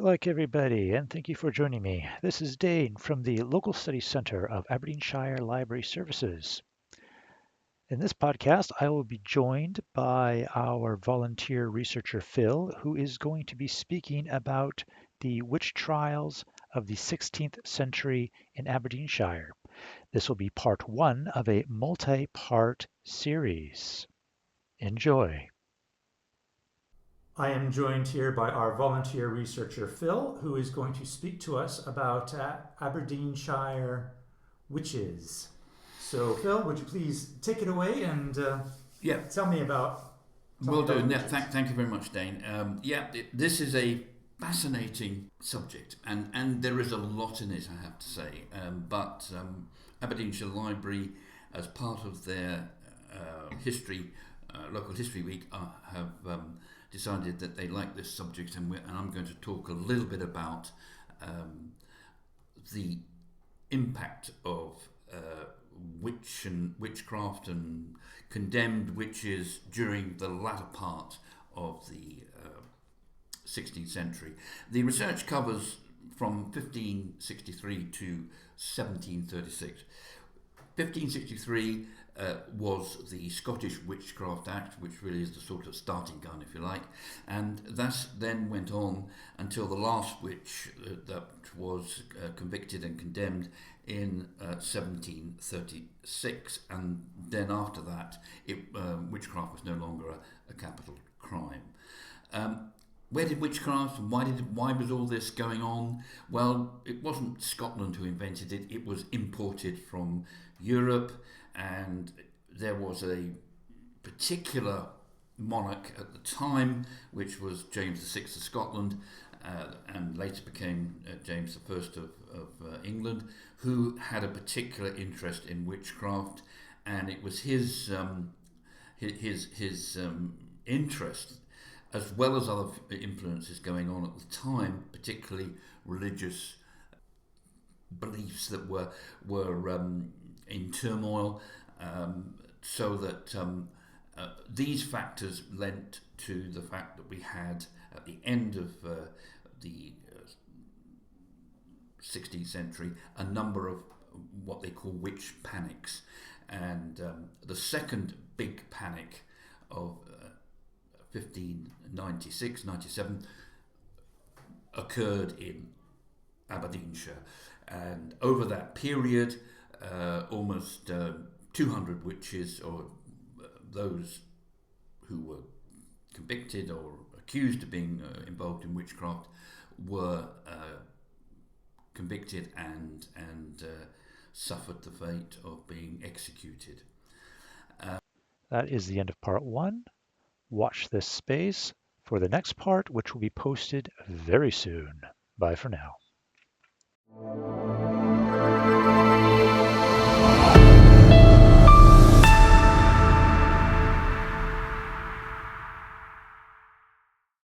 Good luck, everybody, and thank you for joining me. This is Dane from the Local Studies Centre of Aberdeenshire Library Services. In this podcast, I will be joined by our volunteer researcher, Phil, who is going to be speaking about the witch trials of the 16th century in Aberdeenshire. This will be part one of a multi-part series. Enjoy. I am joined here by our volunteer researcher, Phil, who is going to speak to us about Aberdeenshire witches. So, Phil, would you please take it away and tell me about... Will do. Thank you very much, Dane. This is a fascinating subject, and there is a lot in it, I have to say. But Aberdeenshire Library, as part of their local history week, have decided that they like this subject, and I'm going to talk a little bit about the impact of witchcraft and condemned witches during the latter part of the 16th century. The research covers from 1563 to 1736. 1563 was the Scottish Witchcraft Act, which really is the sort of starting gun, if you like, and that then went on until the last witch that was convicted and condemned in 1736, and then after that, witchcraft was no longer a capital crime. Where did witchcraft and why was all this going on? Well, it wasn't Scotland who invented it. It was imported from Europe, and there was a particular monarch at the time, which was James VI of Scotland, and later became James I of England, who had a particular interest in witchcraft, and it was his interest, as well as other influences going on at the time, particularly religious beliefs that were in turmoil, so that these factors lent to the fact that we had, at the end of the 16th century, a number of what they call witch panics. And the second big panic of 1596-97 occurred in Aberdeenshire, and over that period almost 200 witches, or those who were convicted or accused of being involved in witchcraft, were convicted and suffered the fate of being executed. That is the end of part one. Watch this space for the next part, which will be posted very soon. Bye for now.